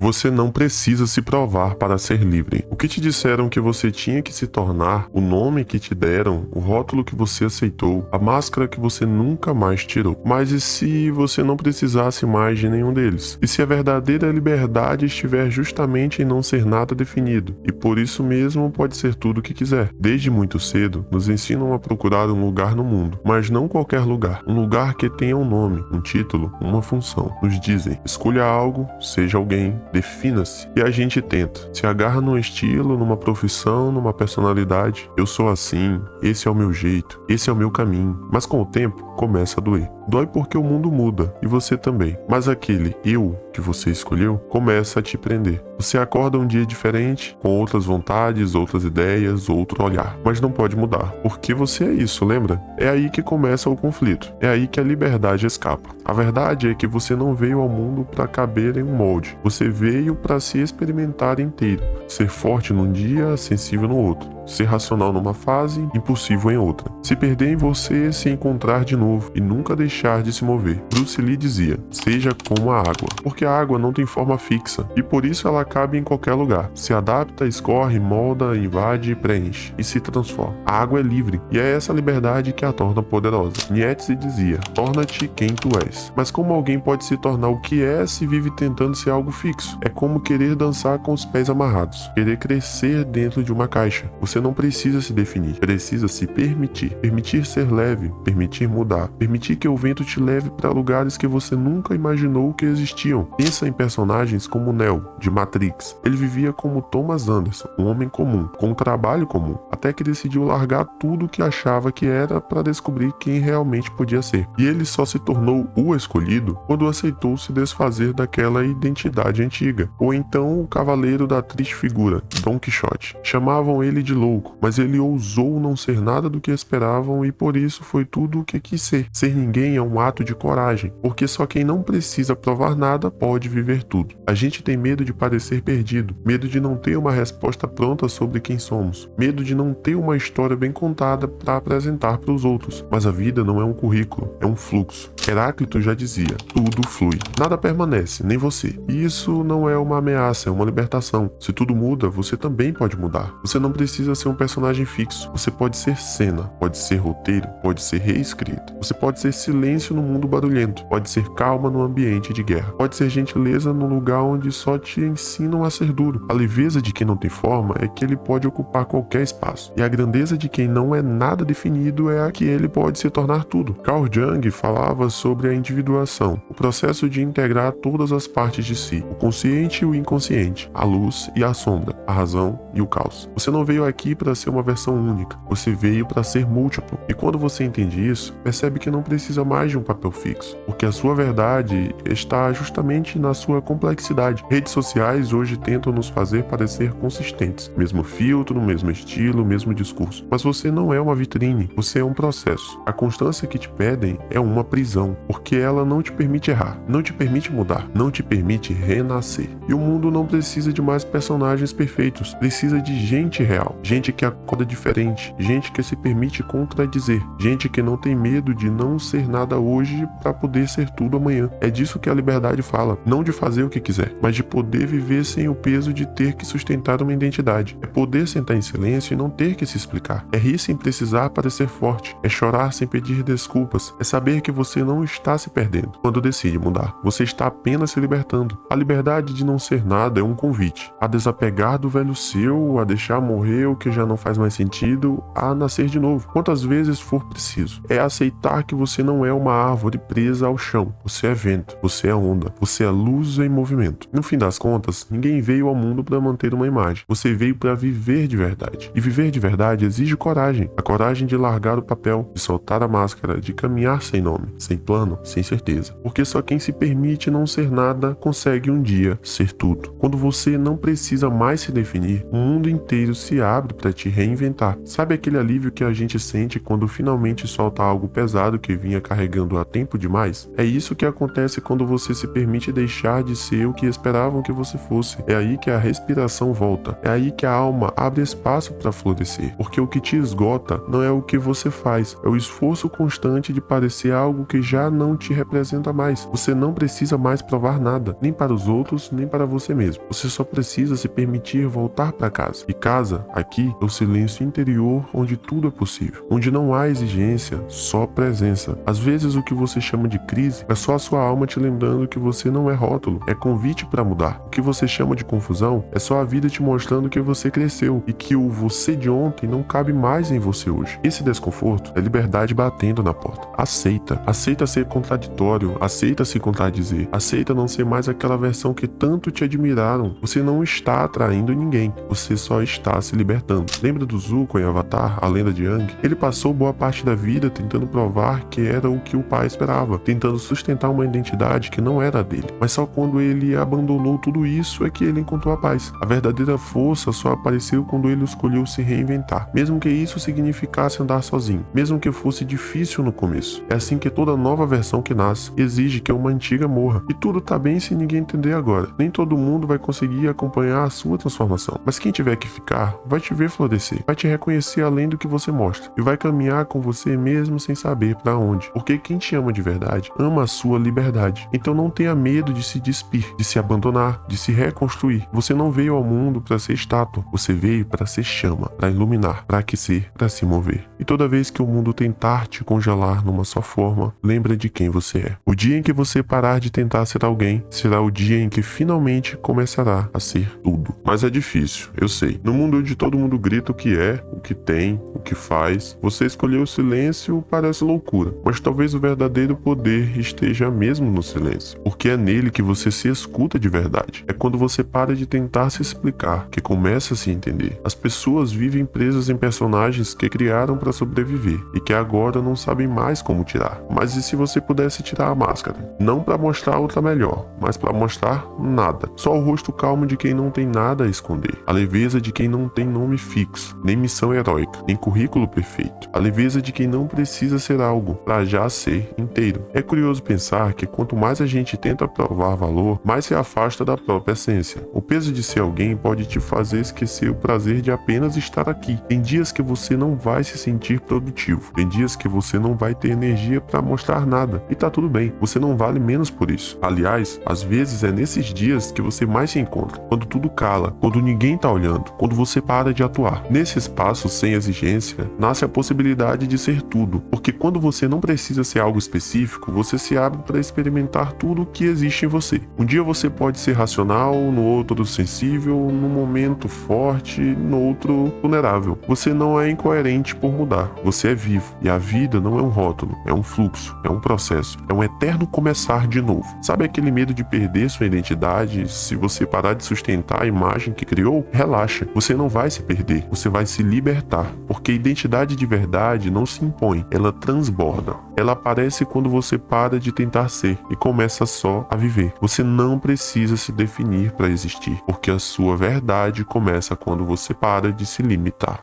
Você não precisa se provar para ser livre. O que te disseram que você tinha que se tornar, o nome que te deram, o rótulo que você aceitou, a máscara que você nunca mais tirou. Mas e se você não precisasse mais de nenhum deles? E se a verdadeira liberdade estiver justamente em não ser nada definido, e por isso mesmo pode ser tudo o que quiser? Desde muito cedo, nos ensinam a procurar um lugar no mundo, mas não qualquer lugar. Um lugar que tenha um nome, um título, uma função. Nos dizem, escolha algo, seja alguém, defina-se. E a gente tenta. Se agarra num estilo, numa profissão, numa personalidade. Eu sou assim, esse é o meu jeito, esse é o meu caminho. Mas com o tempo, começa a doer. Dói porque o mundo muda, e você também. Mas aquele eu que você escolheu começa a te prender. Você acorda um dia diferente, com outras vontades, outras ideias, outro olhar. Mas não pode mudar, porque você é isso, lembra? É aí que começa o conflito. É aí que a liberdade escapa. A verdade é que você não veio ao mundo para caber em um molde. Você veio para se experimentar inteiro. Ser forte num dia, sensível no outro. Ser racional numa fase, impulsivo em outra. Se perder em você, se encontrar de novo e nunca deixar de se mover. Bruce Lee dizia, seja como a água, porque a água não tem forma fixa e por isso ela cabe em qualquer lugar. Se adapta, escorre, molda, invade, preenche e se transforma. A água é livre e é essa liberdade que a torna poderosa. Nietzsche dizia, torna-te quem tu és. Mas como alguém pode se tornar o que é se vive tentando ser algo fixo? É como querer dançar com os pés amarrados, querer crescer dentro de uma caixa. Você não precisa se definir, precisa se permitir. Permitir ser leve, permitir mudar, permitir que o vento te leve para lugares que você nunca imaginou que existiam. Pensa em personagens como Neo, de Matrix. Ele vivia como Thomas Anderson, um homem comum, com um trabalho comum, até que decidiu largar tudo o que achava que era para descobrir quem realmente podia ser. E ele só se tornou o escolhido quando aceitou se desfazer daquela identidade antiga. Ou então o cavaleiro da triste figura, Dom Quixote. Chamavam ele de louco, mas ele ousou não ser nada do que esperavam e por isso foi tudo o que quis ser. Ser ninguém é um ato de coragem, porque só quem não precisa provar nada pode viver tudo. A gente tem medo de parecer perdido, medo de não ter uma resposta pronta sobre quem somos, medo de não ter uma história bem contada para apresentar para os outros. Mas a vida não é um currículo, é um fluxo. Heráclito já dizia, tudo flui, nada permanece, nem você. E isso não é uma ameaça, é uma libertação. Se tudo muda, você também pode mudar. Você não precisa ser um personagem fixo, você pode ser cena, pode ser roteiro, pode ser reescrito. Você pode ser silêncio no mundo barulhento, pode ser calma no ambiente de guerra, pode ser gentileza no lugar onde só te ensinam a ser duro. A leveza de quem não tem forma é que ele pode ocupar qualquer espaço, e a grandeza de quem não é nada definido é a que ele pode se tornar tudo. Carl Jung falava sobre a individuação, o processo de integrar todas as partes de si, o consciente e o inconsciente, a luz e a sombra, a razão e o caos. Você não veio aqui para ser uma versão única, você veio para ser múltiplo. E quando você entende isso, percebe que não precisa mais de um papel fixo, porque a sua verdade está justamente na sua complexidade. Redes sociais hoje tentam nos fazer parecer consistentes, mesmo filtro, mesmo estilo, mesmo discurso. Mas você não é uma vitrine, você é um processo. A constância que te pedem é uma prisão, porque ela não te permite errar, não te permite mudar, não te permite renascer. E o mundo não precisa de mais personagens perfeitos, precisa de gente real, gente que acorda diferente, gente que se permite contradizer, gente que não tem medo de não ser nada hoje para poder ser tudo amanhã. É disso que a liberdade fala, não de fazer o que quiser, mas de poder viver sem o peso de ter que sustentar uma identidade. É poder sentar em silêncio e não ter que se explicar. É rir sem precisar parecer forte, é chorar sem pedir desculpas, é saber que você não está se perdendo quando decide mudar. Você está apenas se libertando. A liberdade de não ser nada é um convite a desapegar do velho seu, a deixar morrer o que já não faz mais sentido, a nascer de novo, quantas vezes for preciso. É aceitar que você não é uma árvore presa ao chão. Você é vento, você é onda, você é luz em movimento. No fim das contas, ninguém veio ao mundo para manter uma imagem. Você veio para viver de verdade. E viver de verdade exige coragem. A coragem de largar o papel, de soltar a máscara, de caminhar sem nome, sem plano, sem certeza. Porque só quem se permite não ser nada consegue um dia ser tudo. Quando você não precisa mais se definir, o mundo inteiro se abre abre para te reinventar. Sabe aquele alívio que a gente sente quando finalmente solta algo pesado que vinha carregando há tempo demais? É isso que acontece quando você se permite deixar de ser o que esperavam que você fosse. É aí que a respiração volta. É aí que a alma abre espaço para florescer. Porque o que te esgota não é o que você faz, é o esforço constante de parecer algo que já não te representa mais. Você não precisa mais provar nada, nem para os outros, nem para você mesmo. Você só precisa se permitir voltar para casa. E casa, aqui, é o silêncio interior onde tudo é possível. Onde não há exigência, só presença. Às vezes o que você chama de crise é só a sua alma te lembrando que você não é rótulo, é convite para mudar. O que você chama de confusão é só a vida te mostrando que você cresceu e que o você de ontem não cabe mais em você hoje. Esse desconforto é liberdade batendo na porta. Aceita. Aceita ser contraditório, aceita se contradizer, aceita não ser mais aquela versão que tanto te admiraram. Você não está atraindo ninguém, você só está se libertando. Lembra do Zuko em Avatar, a lenda de Aang? Ele passou boa parte da vida tentando provar que era o que o pai esperava, tentando sustentar uma identidade que não era a dele. Mas só quando ele abandonou tudo isso é que ele encontrou a paz. A verdadeira força só apareceu quando ele escolheu se reinventar, mesmo que isso significasse andar sozinho, mesmo que fosse difícil no começo. É assim que toda nova versão que nasce exige que uma antiga morra. E tudo tá bem se ninguém entender agora. Nem todo mundo vai conseguir acompanhar a sua transformação. Mas quem tiver que ficar, vai te ver florescer, vai te reconhecer além do que você mostra, e vai caminhar com você mesmo sem saber pra onde. Porque quem te ama de verdade, ama a sua liberdade. Então não tenha medo de se despir, de se abandonar, de se reconstruir. Você não veio ao mundo pra ser estátua, você veio pra ser chama, pra iluminar, pra aquecer, pra se mover. E toda vez que o mundo tentar te congelar numa só forma, lembra de quem você é. O dia em que você parar de tentar ser alguém, será o dia em que finalmente começará a ser tudo. Mas é difícil, eu sei. No mundo onde todo mundo grita o que é, o que tem, o que faz, você escolher o silêncio parece loucura. Mas talvez o verdadeiro poder esteja mesmo no silêncio. Porque é nele que você se escuta de verdade. É quando você para de tentar se explicar, que começa a se entender. As pessoas vivem presas em personagens que criaram para sobreviver e que agora não sabem mais como tirar. Mas e se você pudesse tirar a máscara? Não para mostrar outra melhor, mas para mostrar nada. Só o rosto calmo de quem não tem nada a esconder. A leveza de quem não tem nome fixo, nem missão heróica, nem currículo perfeito. A leveza de quem não precisa ser algo para já ser inteiro. É curioso pensar que quanto mais a gente tenta provar valor, mais se afasta da própria essência. O peso de ser alguém pode te fazer esquecer o prazer de apenas estar aqui. Tem dias que você não vai se sentir produtivo. Tem dias que você não vai ter energia para mostrar nada. E tá tudo bem, você não vale menos por isso. Aliás, às vezes é nesses dias que você mais se encontra. Quando tudo cala, quando ninguém tá olhando, quando você para de atuar. Nesse espaço sem exigência, nasce a possibilidade de ser tudo. Porque quando você não precisa ser algo específico, você se abre para experimentar tudo o que existe em você. Um dia você pode ser racional, no outro sensível, num momento forte, no outro vulnerável. Você não é incoerente por mudar. Você é vivo. E a vida não é um rótulo, é um fluxo, é um processo, é um eterno começar de novo. Sabe aquele medo de perder sua identidade se você parar de sustentar a imagem que criou? Relaxa, você não vai se perder, você vai se libertar. Porque identidade de verdade não se impõe, ela transborda. Ela aparece quando você para de tentar ser e começa só a viver. Você não precisa se definir para existir, porque a sua verdade começa quando você para de se limitar.